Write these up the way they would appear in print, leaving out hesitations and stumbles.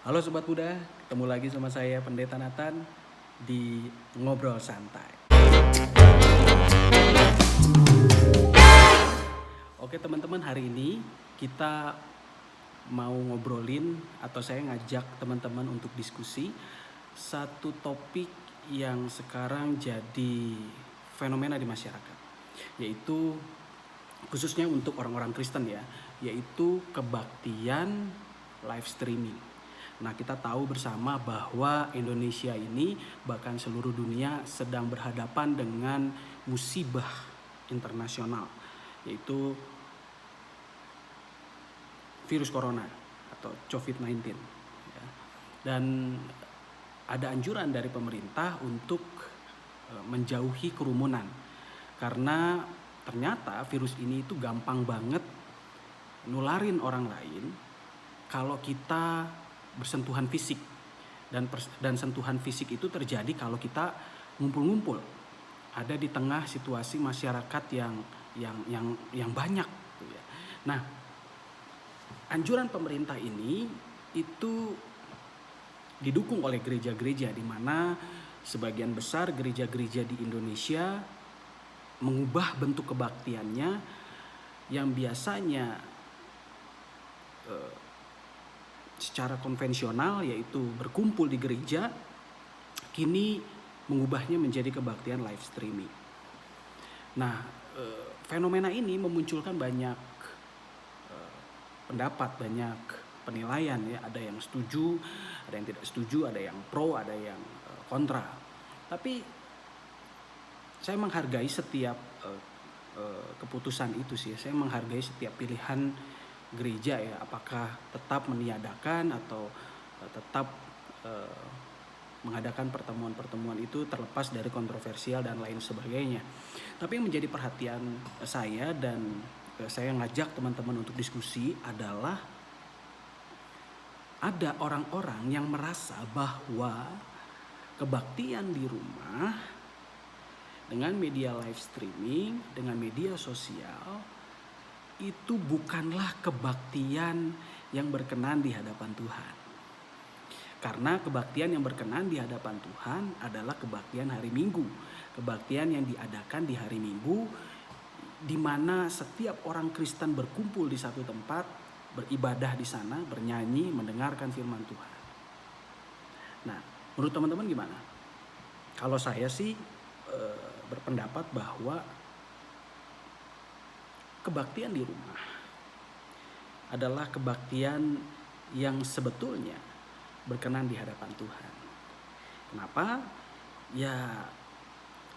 Halo Sobat Muda, ketemu lagi sama saya Pendeta Nathan di Ngobrol Santai. Oke teman-teman, hari ini kita mau ngobrolin atau saya ngajak teman-teman untuk diskusi satu topik yang sekarang jadi fenomena di masyarakat, yaitu khususnya untuk orang-orang Kristen ya, yaitu kebaktian live streaming. Nah, kita tahu bersama bahwa Indonesia ini bahkan seluruh dunia sedang berhadapan dengan musibah internasional, yaitu virus corona atau COVID-19. Ya. Dan ada anjuran dari pemerintah untuk menjauhi kerumunan karena ternyata virus ini itu gampang banget nularin orang lain kalau kita bersentuhan fisik, dan sentuhan fisik itu terjadi kalau kita ngumpul-ngumpul ada di tengah situasi masyarakat yang banyak gitu ya. Nah, anjuran pemerintah ini itu didukung oleh gereja-gereja di mana sebagian besar gereja-gereja di Indonesia mengubah bentuk kebaktiannya yang biasanya secara konvensional yaitu berkumpul di gereja, kini mengubahnya menjadi kebaktian live streaming. Nah, fenomena ini memunculkan banyak pendapat, banyak penilaian ya. Ada yang setuju, ada yang tidak setuju, ada yang pro, ada yang kontra. Tapi saya menghargai setiap keputusan itu sih. Saya menghargai setiap pilihan gereja ya, apakah tetap meniadakan atau tetap mengadakan pertemuan-pertemuan itu terlepas dari kontroversial dan lain sebagainya. Tapi yang menjadi perhatian saya dan saya ngajak teman-teman untuk diskusi adalah ada orang-orang yang merasa bahwa kebaktian di rumah dengan media live streaming, dengan media sosial itu bukanlah kebaktian yang berkenan di hadapan Tuhan. Karena kebaktian yang berkenan di hadapan Tuhan adalah kebaktian hari Minggu. Kebaktian yang diadakan di hari Minggu, di mana setiap orang Kristen berkumpul di satu tempat, beribadah di sana, bernyanyi, mendengarkan firman Tuhan. Nah, menurut teman-teman gimana? Kalau saya sih berpendapat bahwa kebaktian di rumah adalah kebaktian yang sebetulnya berkenan di hadapan Tuhan. Kenapa? Ya,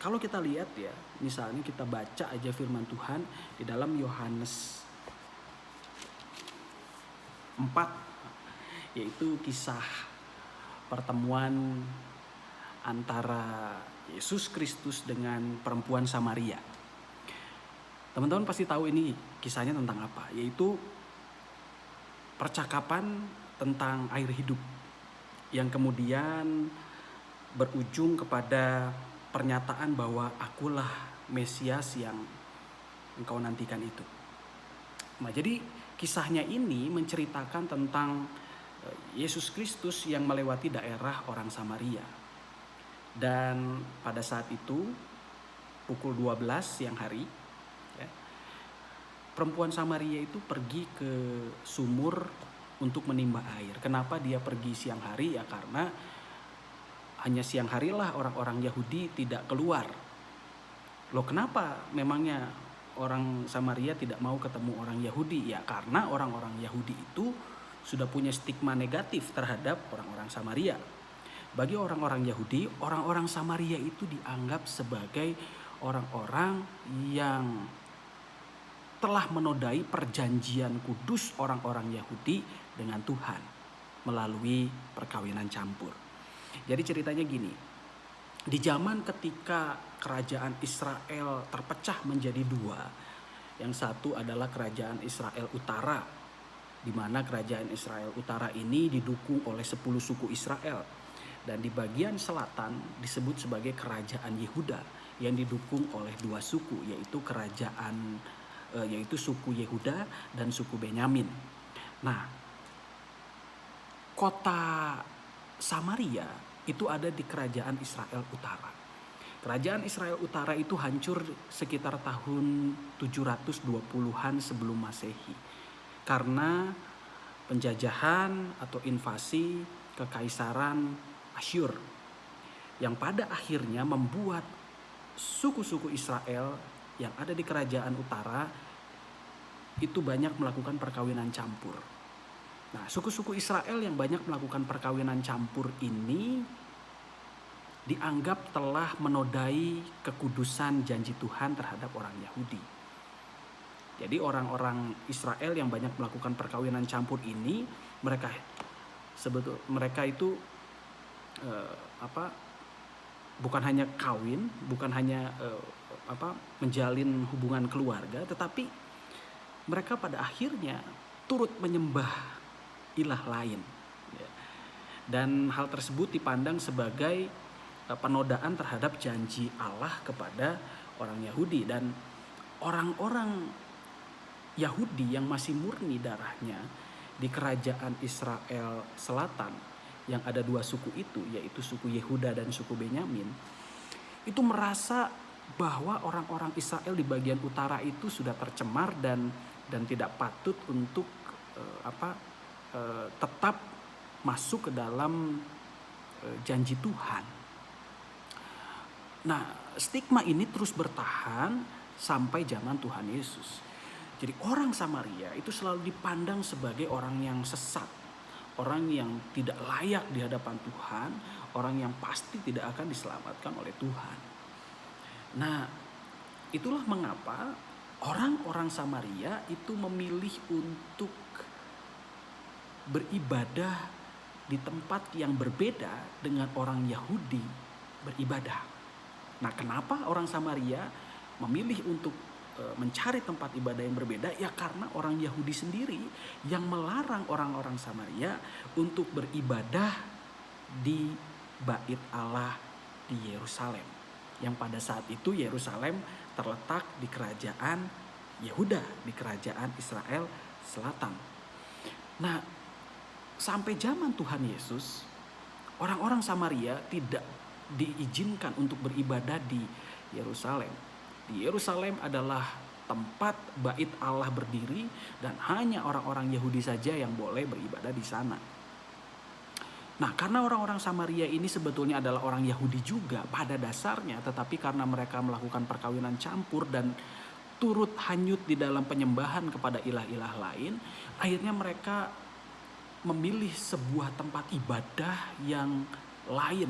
kalau kita lihat ya, misalnya kita baca aja firman Tuhan di dalam Yohanes 4, yaitu kisah pertemuan antara Yesus Kristus dengan perempuan Samaria. Teman-teman pasti tahu ini kisahnya tentang apa, yaitu percakapan tentang air hidup yang kemudian berujung kepada pernyataan bahwa akulah Mesias yang engkau nantikan itu. Nah, jadi kisahnya ini menceritakan tentang Yesus Kristus yang melewati daerah orang Samaria. Dan pada saat itu pukul 12 siang hari, ya, perempuan Samaria itu pergi ke sumur untuk menimba air. Kenapa dia pergi siang hari? Ya karena hanya siang harilah orang-orang Yahudi tidak keluar. Loh, kenapa memangnya orang Samaria tidak mau ketemu orang Yahudi? Ya karena orang-orang Yahudi itu sudah punya stigma negatif terhadap orang-orang Samaria. Bagi orang-orang Yahudi, orang-orang Samaria itu dianggap sebagai orang-orang yang telah menodai perjanjian kudus orang-orang Yahudi dengan Tuhan melalui perkawinan campur. Jadi ceritanya gini, di zaman ketika kerajaan Israel terpecah menjadi dua, yang satu adalah kerajaan Israel Utara, di mana kerajaan Israel Utara ini didukung oleh 10 suku Israel, dan di bagian selatan disebut sebagai kerajaan Yehuda yang didukung oleh 2 suku, yaitu suku Yehuda dan suku Benyamin. Nah, kota Samaria itu ada di kerajaan Israel Utara. Kerajaan Israel Utara itu hancur sekitar tahun 720-an sebelum Masehi. Karena penjajahan atau invasi kekaisaran Asyur. Yang pada akhirnya membuat suku-suku Israel yang ada di kerajaan utara itu banyak melakukan perkawinan campur. Nah, suku-suku Israel yang banyak melakukan perkawinan campur ini dianggap telah menodai kekudusan janji Tuhan terhadap orang Yahudi. Jadi orang-orang Israel yang banyak melakukan perkawinan campur ini, mereka itu bukan hanya kawin, bukan hanya menjalin hubungan keluarga, tetapi mereka pada akhirnya turut menyembah ilah lain. Dan hal tersebut dipandang sebagai penodaan terhadap janji Allah kepada orang Yahudi. Dan orang-orang Yahudi yang masih murni darahnya di kerajaan Israel Selatan, yang ada dua suku itu, yaitu suku Yehuda dan suku Benyamin, itu merasa bahwa orang-orang Israel di bagian utara itu sudah tercemar dan tidak patut untuk tetap masuk ke dalam janji Tuhan. Nah, stigma ini terus bertahan sampai zaman Tuhan Yesus. Jadi orang Samaria itu selalu dipandang sebagai orang yang sesat, orang yang tidak layak di hadapan Tuhan, orang yang pasti tidak akan diselamatkan oleh Tuhan. Nah, itulah mengapa orang-orang Samaria itu memilih untuk beribadah di tempat yang berbeda dengan orang Yahudi beribadah. Nah, kenapa orang Samaria memilih untuk mencari tempat ibadah yang berbeda? Ya karena orang Yahudi sendiri yang melarang orang-orang Samaria untuk beribadah di Bait Allah di Yerusalem, yang pada saat itu Yerusalem terletak di kerajaan Yehuda, di kerajaan Israel Selatan. Nah, sampai zaman Tuhan Yesus, orang-orang Samaria tidak diizinkan untuk beribadah di Yerusalem. Di Yerusalem adalah tempat Bait Allah berdiri dan hanya orang-orang Yahudi saja yang boleh beribadah di sana. Nah, karena orang-orang Samaria ini sebetulnya adalah orang Yahudi juga pada dasarnya, tetapi karena mereka melakukan perkawinan campur dan turut hanyut di dalam penyembahan kepada ilah-ilah lain, akhirnya mereka memilih sebuah tempat ibadah yang lain,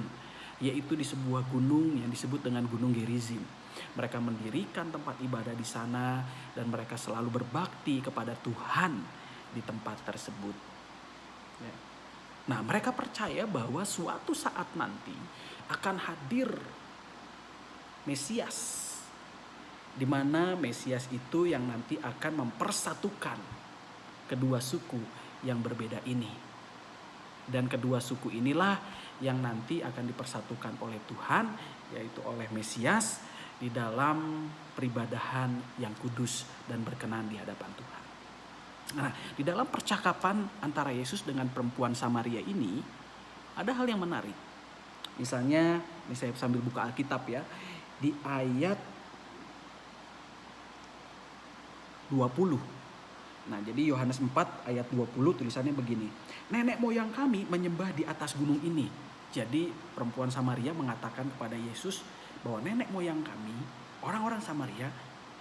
yaitu di sebuah gunung yang disebut dengan Gunung Gerizim. Mereka mendirikan tempat ibadah di sana dan mereka selalu berbakti kepada Tuhan di tempat tersebut. Nah, mereka percaya bahwa suatu saat nanti akan hadir Mesias, di mana Mesias itu yang nanti akan mempersatukan kedua suku yang berbeda ini. Dan kedua suku inilah yang nanti akan dipersatukan oleh Tuhan, yaitu oleh Mesias, di dalam peribadahan yang kudus dan berkenan di hadapan Tuhan. Nah, di dalam percakapan antara Yesus dengan perempuan Samaria ini, ada hal yang menarik. Misalnya, ini saya sambil buka Alkitab ya, di ayat 20. Nah, jadi Yohanes 4 ayat 20 tulisannya begini. Nenek moyang kami menyembah di atas gunung ini. Jadi perempuan Samaria mengatakan kepada Yesus bahwa nenek moyang kami, orang-orang Samaria,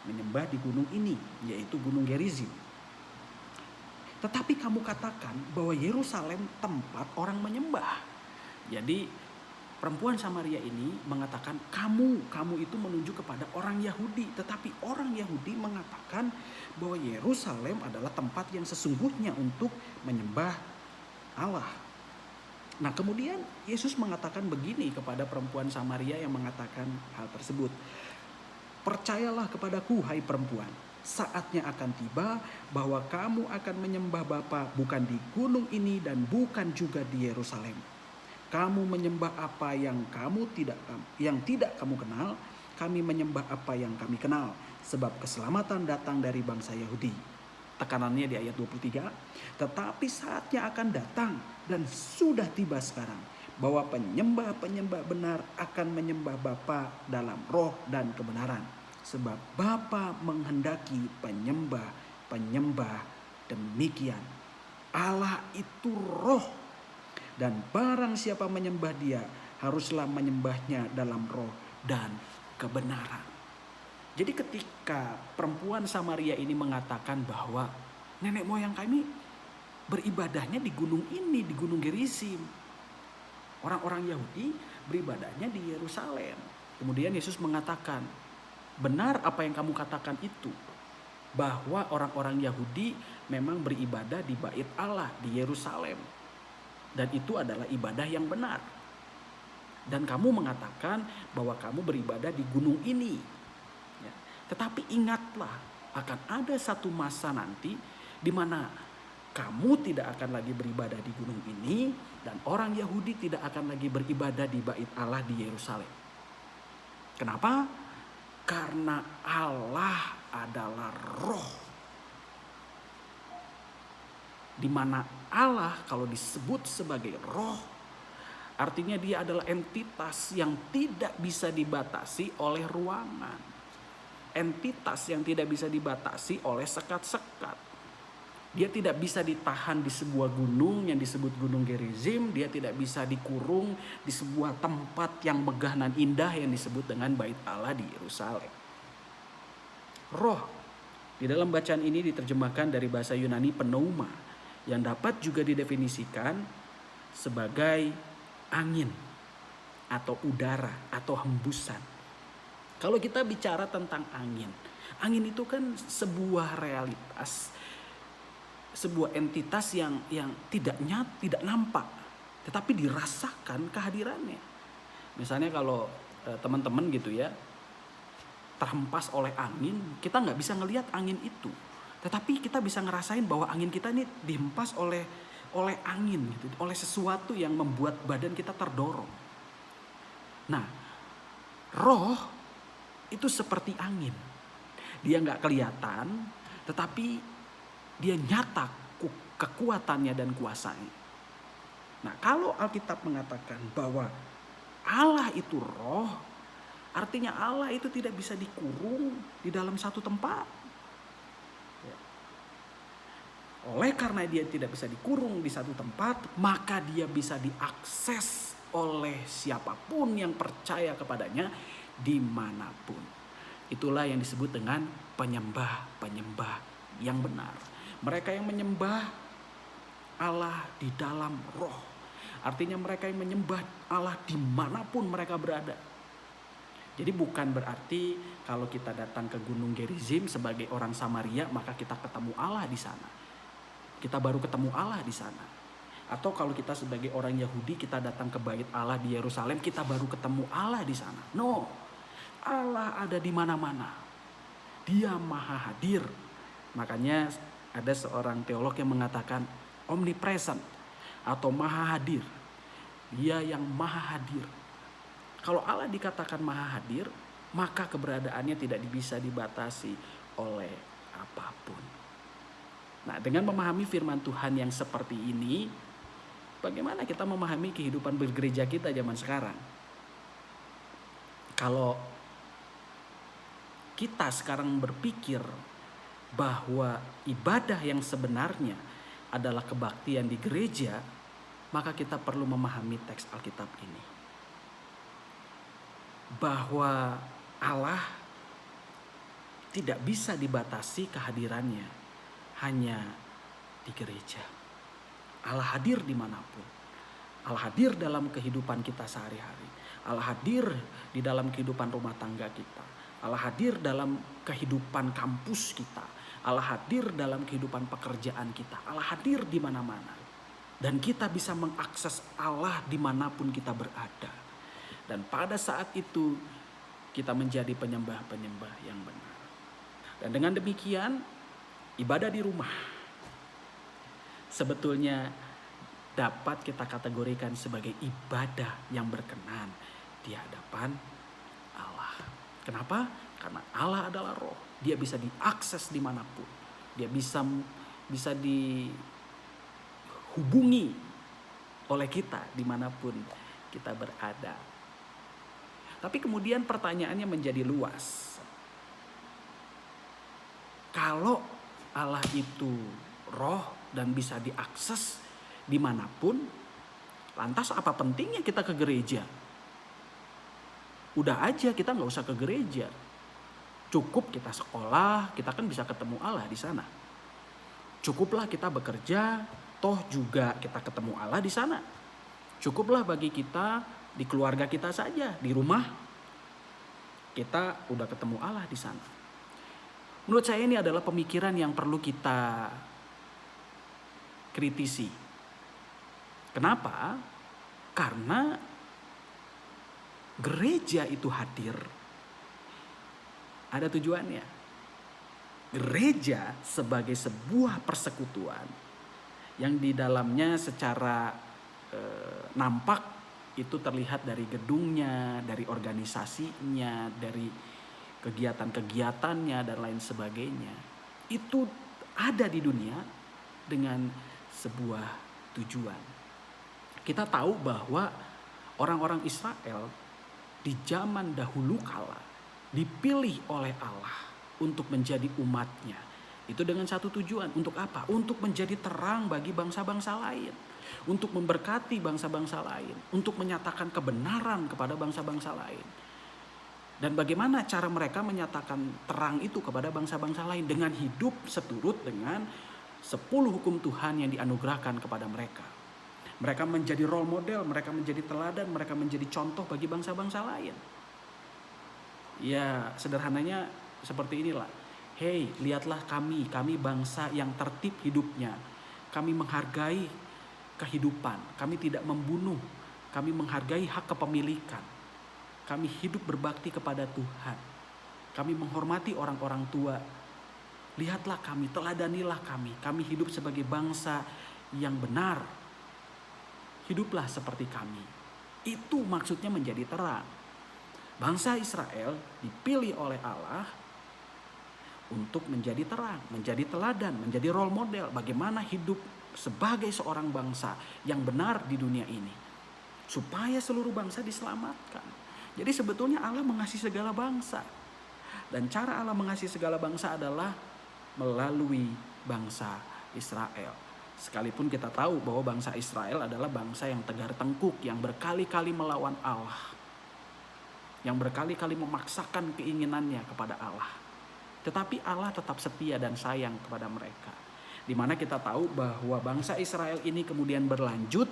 menyembah di gunung ini, yaitu Gunung Gerizim. Tetapi kamu katakan bahwa Yerusalem tempat orang menyembah. Jadi perempuan Samaria ini mengatakan kamu itu menunjuk kepada orang Yahudi. Tetapi orang Yahudi mengatakan bahwa Yerusalem adalah tempat yang sesungguhnya untuk menyembah Allah. Nah, kemudian Yesus mengatakan begini kepada perempuan Samaria yang mengatakan hal tersebut. Percayalah kepadaku, hai perempuan, saatnya akan tiba bahwa kamu akan menyembah Bapa bukan di gunung ini dan bukan juga di Yerusalem. Kamu menyembah apa yang tidak kamu kenal, kami menyembah apa yang kami kenal, sebab keselamatan datang dari bangsa Yahudi. Tekanannya di ayat 23, tetapi saatnya akan datang dan sudah tiba sekarang bahwa penyembah-penyembah benar akan menyembah Bapa dalam roh dan kebenaran. Sebab Bapa menghendaki penyembah-penyembah demikian. Allah itu roh, dan barang siapa menyembah Dia haruslah menyembahnya dalam roh dan kebenaran. Jadi ketika perempuan Samaria ini mengatakan bahwa nenek moyang kami beribadahnya di gunung ini, di Gunung Gerizim. Orang-orang Yahudi beribadahnya di Yerusalem. Kemudian Yesus mengatakan, benar apa yang kamu katakan itu. Bahwa orang-orang Yahudi memang beribadah di Bait Allah, di Yerusalem. Dan itu adalah ibadah yang benar. Dan kamu mengatakan bahwa kamu beribadah di gunung ini. Tetapi ingatlah, akan ada satu masa nanti di mana kamu tidak akan lagi beribadah di gunung ini dan orang Yahudi tidak akan lagi beribadah di Bait Allah di Yerusalem. Kenapa? Karena Allah adalah roh. Di mana Allah kalau disebut sebagai roh, artinya dia adalah entitas yang tidak bisa dibatasi oleh ruangan. Entitas yang tidak bisa dibatasi oleh sekat-sekat. Dia tidak bisa ditahan di sebuah gunung yang disebut Gunung Gerizim. Dia tidak bisa dikurung di sebuah tempat yang megah dan indah yang disebut dengan Bait Allah di Yerusalem. Roh di dalam bacaan ini diterjemahkan dari bahasa Yunani pneuma, yang dapat juga didefinisikan sebagai angin atau udara atau hembusan. Kalau kita bicara tentang angin itu kan sebuah realitas, sebuah entitas yang tidak nampak, tetapi dirasakan kehadirannya. Misalnya kalau teman-teman gitu ya, terhempas oleh angin, kita nggak bisa ngelihat angin itu, tetapi kita bisa ngerasain bahwa angin kita ini dihempas oleh angin gitu, oleh sesuatu yang membuat badan kita terdorong. Nah, roh itu seperti angin. Dia nggak kelihatan, tetapi dia nyata kekuatannya dan kuasanya. Nah, kalau Alkitab mengatakan bahwa Allah itu roh, artinya Allah itu tidak bisa dikurung di dalam satu tempat. Oleh karena dia tidak bisa dikurung di satu tempat, maka dia bisa diakses oleh siapapun yang percaya kepadanya dimanapun. Itulah yang disebut dengan penyembah-penyembah yang benar. Mereka yang menyembah Allah di dalam roh. Artinya mereka yang menyembah Allah dimanapun mereka berada. Jadi bukan berarti kalau kita datang ke Gunung Gerizim sebagai orang Samaria maka kita ketemu Allah di sana. Kita baru ketemu Allah di sana. Atau kalau kita sebagai orang Yahudi kita datang ke Bait Allah di Yerusalem kita baru ketemu Allah di sana. No. Allah ada di mana-mana. Dia maha hadir. Makanya ada seorang teolog yang mengatakan omnipresent atau maha hadir. Dia yang maha hadir. Kalau Allah dikatakan maha hadir, maka keberadaannya tidak bisa dibatasi oleh apapun. Nah, dengan memahami firman Tuhan yang seperti ini, bagaimana kita memahami kehidupan bergereja kita zaman sekarang? Kalau kita sekarang berpikir bahwa ibadah yang sebenarnya adalah kebaktian di gereja, maka kita perlu memahami teks Alkitab ini. Bahwa Allah tidak bisa dibatasi kehadirannya hanya di gereja. Allah hadir dimanapun. Allah hadir dalam kehidupan kita sehari-hari. Allah hadir di dalam kehidupan rumah tangga kita. Allah hadir dalam kehidupan kampus kita. Allah hadir dalam kehidupan pekerjaan kita. Allah hadir di mana-mana. Dan kita bisa mengakses Allah dimanapun kita berada. Dan pada saat itu kita menjadi penyembah-penyembah yang benar. Dan dengan demikian ibadah di rumah sebetulnya dapat kita kategorikan sebagai ibadah yang berkenan di hadapan Allah. Kenapa? Karena Allah adalah roh. Dia bisa diakses dimanapun. Dia bisa dihubungi oleh kita dimanapun kita berada. Tapi kemudian pertanyaannya menjadi luas. Kalau Allah itu roh dan bisa diakses dimanapun, lantas apa pentingnya kita ke gereja? Udah aja kita nggak usah ke gereja. Cukup kita sekolah, kita kan bisa ketemu Allah di sana. Cukuplah kita bekerja, toh juga kita ketemu Allah di sana. Cukuplah bagi kita di keluarga kita saja, di rumah kita udah ketemu Allah di sana. Menurut saya ini adalah pemikiran yang perlu kita kritisi. Kenapa? Karena gereja itu hadir ada tujuannya. Gereja sebagai sebuah persekutuan yang di dalamnya secara nampak itu terlihat dari gedungnya, dari organisasinya, dari kegiatan-kegiatannya dan lain sebagainya. Itu ada di dunia dengan sebuah tujuan. Kita tahu bahwa orang-orang Israel di zaman dahulu kala dipilih oleh Allah untuk menjadi umatnya. Itu dengan satu tujuan. Untuk apa? Untuk menjadi terang bagi bangsa-bangsa lain. Untuk memberkati bangsa-bangsa lain. Untuk menyatakan kebenaran kepada bangsa-bangsa lain. Dan bagaimana cara mereka menyatakan terang itu kepada bangsa-bangsa lain? Dengan hidup seturut dengan 10 hukum Tuhan yang dianugerahkan kepada mereka. Mereka menjadi role model, mereka menjadi teladan, mereka menjadi contoh bagi bangsa-bangsa lain. Ya, sederhananya seperti inilah. Hei, lihatlah kami bangsa yang tertib hidupnya. Kami menghargai kehidupan, kami tidak membunuh, kami menghargai hak kepemilikan. Kami hidup berbakti kepada Tuhan. Kami menghormati orang-orang tua. Lihatlah kami, teladanilah kami. Kami hidup sebagai bangsa yang benar. Hiduplah seperti kami. Itu maksudnya menjadi terang. Bangsa Israel dipilih oleh Allah untuk menjadi terang, menjadi teladan, menjadi role model bagaimana hidup sebagai seorang bangsa yang benar di dunia ini. Supaya seluruh bangsa diselamatkan. Jadi sebetulnya Allah mengasihi segala bangsa. Dan cara Allah mengasihi segala bangsa adalah melalui bangsa Israel. Sekalipun kita tahu bahwa bangsa Israel adalah bangsa yang tegar tengkuk, yang berkali-kali melawan Allah. Yang berkali-kali memaksakan keinginannya kepada Allah. Tetapi Allah tetap setia dan sayang kepada mereka. Di mana kita tahu bahwa bangsa Israel ini kemudian berlanjut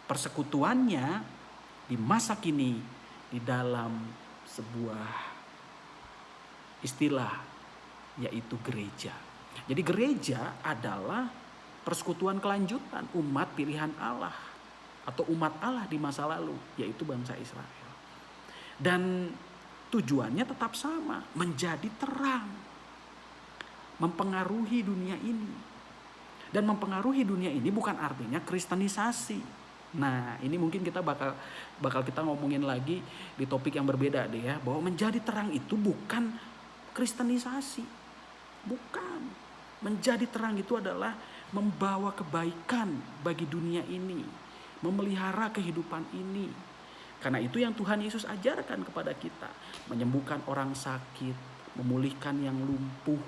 persekutuannya di masa kini di dalam sebuah istilah yaitu gereja. Jadi gereja adalah persekutuan kelanjutan umat pilihan Allah atau umat Allah di masa lalu, yaitu bangsa Israel. Dan tujuannya tetap sama, menjadi terang, mempengaruhi dunia ini. Dan mempengaruhi dunia ini bukan artinya kristenisasi. Nah, ini mungkin kita bakal kita ngomongin lagi di topik yang berbeda deh ya, bahwa menjadi terang itu bukan kristenisasi. Bukan. Menjadi terang itu adalah membawa kebaikan bagi dunia ini, memelihara kehidupan ini. Karena itu yang Tuhan Yesus ajarkan kepada kita, menyembuhkan orang sakit, memulihkan yang lumpuh.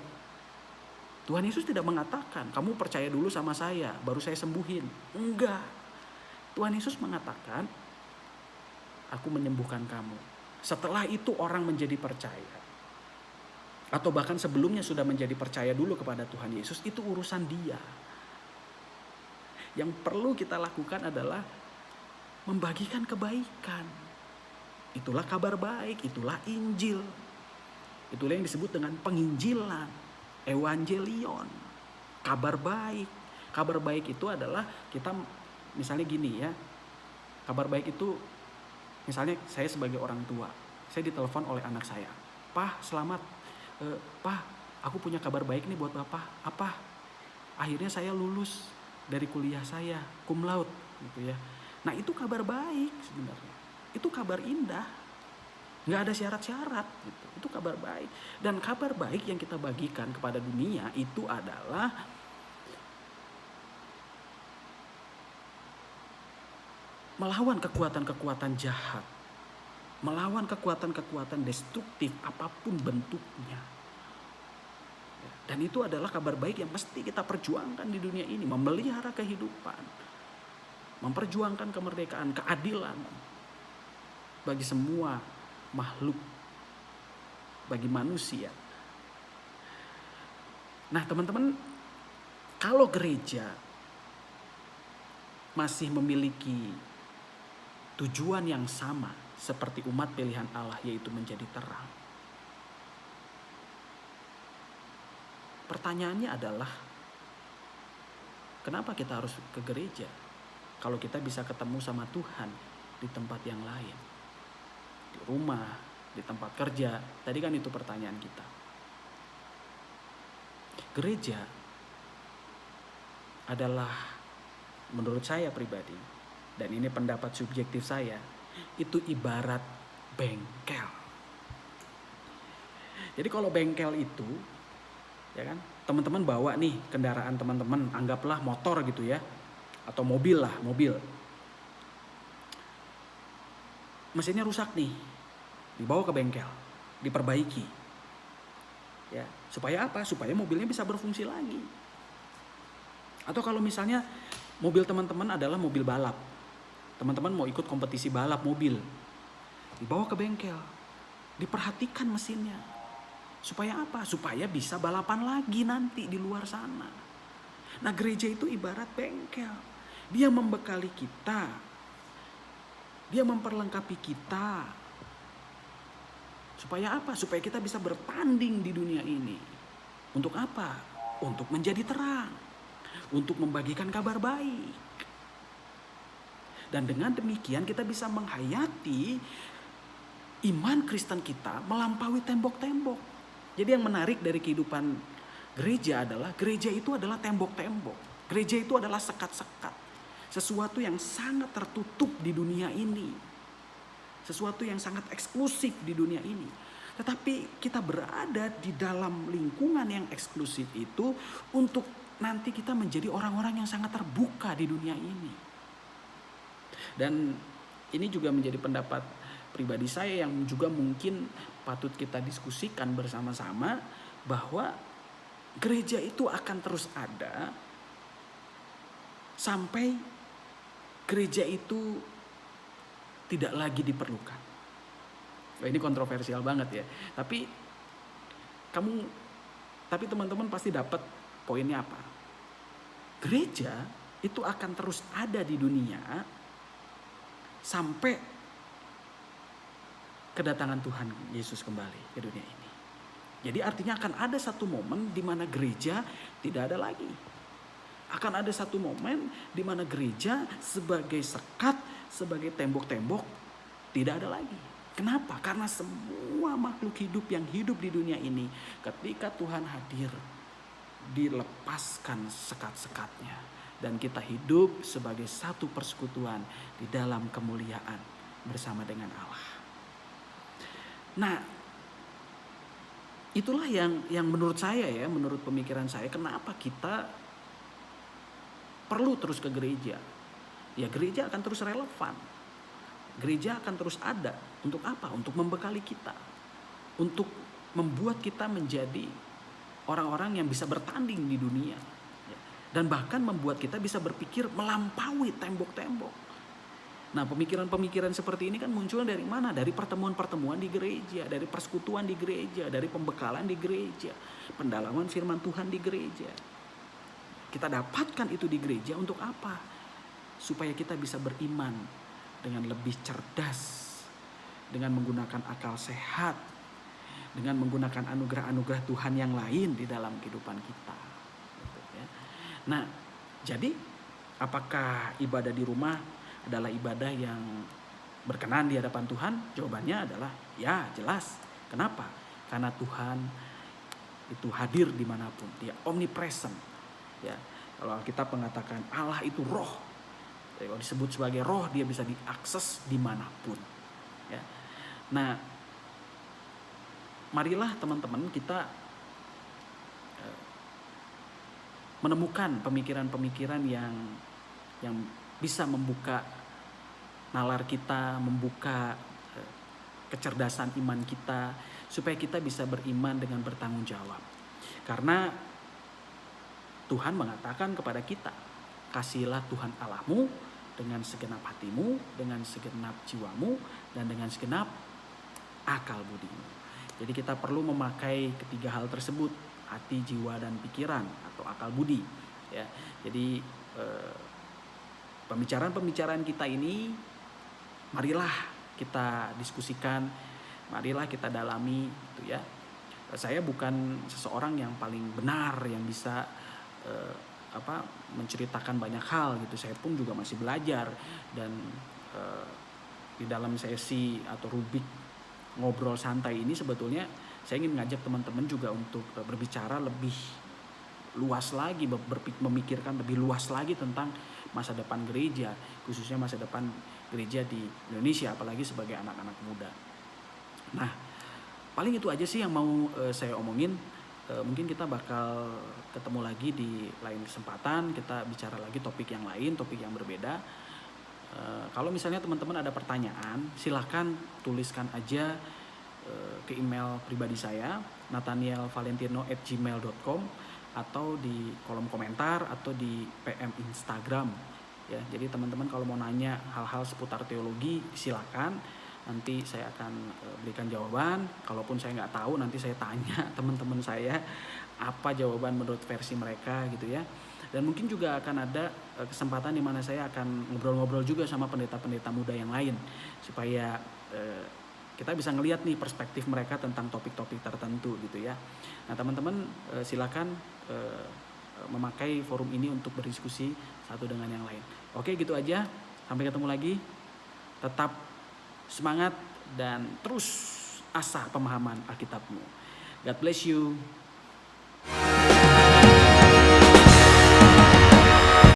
Tuhan Yesus tidak mengatakan, kamu percaya dulu sama saya, baru saya sembuhin. Enggak. Tuhan Yesus mengatakan, aku menyembuhkan kamu. Setelah itu orang menjadi percaya. Atau bahkan sebelumnya sudah menjadi percaya dulu kepada Tuhan Yesus, itu urusan dia. Yang perlu kita lakukan adalah membagikan kebaikan. Itulah kabar baik, itulah Injil. Itulah yang disebut dengan penginjilan, evangelion, kabar baik. Kabar baik itu adalah kita misalnya gini ya. Kabar baik itu misalnya saya sebagai orang tua, saya ditelepon oleh anak saya. "Pak, selamat. Pak, aku punya kabar baik nih buat Bapak." "Apa?" "Akhirnya saya lulus dari kuliah saya, cum laude," gitu ya. Nah, itu kabar baik sebenarnya. Itu kabar indah. Nggak ada syarat-syarat gitu. Itu kabar baik. Dan kabar baik yang kita bagikan kepada dunia itu adalah melawan kekuatan-kekuatan jahat, melawan kekuatan-kekuatan destruktif apapun bentuknya. Dan itu adalah kabar baik yang mesti kita perjuangkan di dunia ini, memelihara kehidupan, memperjuangkan kemerdekaan, keadilan bagi semua makhluk, bagi manusia. Nah, teman-teman, kalau gereja masih memiliki tujuan yang sama seperti umat pilihan Allah, yaitu menjadi terang, pertanyaannya adalah, kenapa kita harus ke gereja kalau kita bisa ketemu sama Tuhan di tempat yang lain, di rumah, di tempat kerja? Tadi kan itu pertanyaan kita. Gereja adalah, menurut saya pribadi, dan ini pendapat subjektif saya, itu ibarat bengkel. Jadi kalau bengkel itu, ya kan, teman-teman bawa nih kendaraan teman-teman, anggaplah motor gitu ya, atau mobil lah, mobil. Mesinnya rusak nih, dibawa ke bengkel, diperbaiki. Ya, supaya apa? Supaya mobilnya bisa berfungsi lagi. Atau kalau misalnya mobil teman-teman adalah mobil balap, teman-teman mau ikut kompetisi balap mobil, dibawa ke bengkel, diperhatikan mesinnya. Supaya apa? Supaya bisa balapan lagi nanti di luar sana. Nah, gereja itu ibarat bengkel. Dia membekali kita. Dia memperlengkapi kita. Supaya apa? Supaya kita bisa bertanding di dunia ini. Untuk apa? Untuk menjadi terang. Untuk membagikan kabar baik. Dan dengan demikian kita bisa menghayati iman Kristen kita melampaui tembok-tembok. Jadi yang menarik dari kehidupan gereja adalah, gereja itu adalah tembok-tembok. Gereja itu adalah sekat-sekat. Sesuatu yang sangat tertutup di dunia ini. Sesuatu yang sangat eksklusif di dunia ini. Tetapi kita berada di dalam lingkungan yang eksklusif itu untuk nanti kita menjadi orang-orang yang sangat terbuka di dunia ini. Dan ini juga menjadi pendapat pribadi saya yang juga mungkin patut kita diskusikan bersama-sama, bahwa gereja itu akan terus ada sampai gereja itu tidak lagi diperlukan. Wah, ini kontroversial banget ya. Tapi teman-teman pasti dapat poinnya apa? Gereja itu akan terus ada di dunia sampai kedatangan Tuhan Yesus kembali ke dunia ini. Jadi artinya akan ada satu momen di mana gereja tidak ada lagi. Akan ada satu momen di mana gereja sebagai sekat, sebagai tembok-tembok tidak ada lagi. Kenapa? Karena semua makhluk hidup yang hidup di dunia ini, ketika Tuhan hadir, dilepaskan sekat-sekatnya. Dan kita hidup sebagai satu persekutuan di dalam kemuliaan bersama dengan Allah. Nah, itulah yang menurut saya ya, menurut pemikiran saya, kenapa kita perlu terus ke gereja. Ya, gereja akan terus relevan. Gereja akan terus ada. Untuk apa? Untuk membekali kita. Untuk membuat kita menjadi orang-orang yang bisa bertanding di dunia. Dan bahkan membuat kita bisa berpikir melampaui tembok-tembok. Nah, pemikiran-pemikiran seperti ini kan muncul dari mana? Dari pertemuan-pertemuan di gereja, dari persekutuan di gereja, dari pembekalan di gereja, pendalaman firman Tuhan di gereja. Kita dapatkan itu di gereja untuk apa? Supaya kita bisa beriman dengan lebih cerdas, dengan menggunakan akal sehat, dengan menggunakan anugerah-anugerah Tuhan yang lain di dalam kehidupan kita. Nah, jadi apakah ibadah di rumah adalah ibadah yang berkenan di hadapan Tuhan? Jawabannya adalah ya, jelas. Kenapa? Karena Tuhan itu hadir dimanapun. Dia omnipresent. Ya, kalau Alkitab mengatakan Allah itu roh. Kalau disebut sebagai roh, dia bisa diakses dimanapun. Ya. Nah, marilah teman-teman kita menemukan pemikiran-pemikiran yang bisa membuka nalar kita, membuka kecerdasan iman kita, supaya kita bisa beriman dengan bertanggung jawab. Karena Tuhan mengatakan kepada kita, kasihilah Tuhan Allahmu dengan segenap hatimu, dengan segenap jiwamu, dan dengan segenap akal budimu. Jadi kita perlu memakai ketiga hal tersebut, hati, jiwa, dan pikiran atau akal budi. Ya, jadi pembicaraan-pembicaraan kita ini, marilah kita diskusikan, marilah kita dalami, gitu ya. Saya bukan seseorang yang paling benar yang bisa menceritakan banyak hal gitu. Saya pun juga masih belajar, dan di dalam sesi atau rubik ngobrol santai ini sebetulnya saya ingin mengajak teman-teman juga untuk berbicara lebih luas lagi, memikirkan lebih luas lagi tentang masa depan gereja, khususnya masa depan gereja di Indonesia, apalagi sebagai anak-anak muda. Nah, paling itu aja sih yang mau saya omongin. Mungkin kita bakal ketemu lagi di lain kesempatan, kita bicara lagi topik yang lain, topik yang berbeda. Kalau misalnya teman-teman ada pertanyaan, silahkan tuliskan aja ke email pribadi saya, nathanielvalentino@gmail.com, atau di kolom komentar atau di PM Instagram. Ya, jadi teman-teman kalau mau nanya hal-hal seputar teologi, silakan. Nanti saya akan berikan jawaban. Kalaupun saya nggak tahu, nanti saya tanya teman-teman saya apa jawaban menurut versi mereka, gitu ya. Dan mungkin juga akan ada kesempatan di mana saya akan ngobrol-ngobrol juga sama pendeta-pendeta muda yang lain, supaya kita bisa ngelihat nih perspektif mereka tentang topik-topik tertentu, gitu ya. Nah, teman-teman silakan memakai forum ini untuk berdiskusi satu dengan yang lain. Oke, gitu aja. Sampai ketemu lagi. Tetap semangat dan terus asah pemahaman Alkitabmu. God bless you.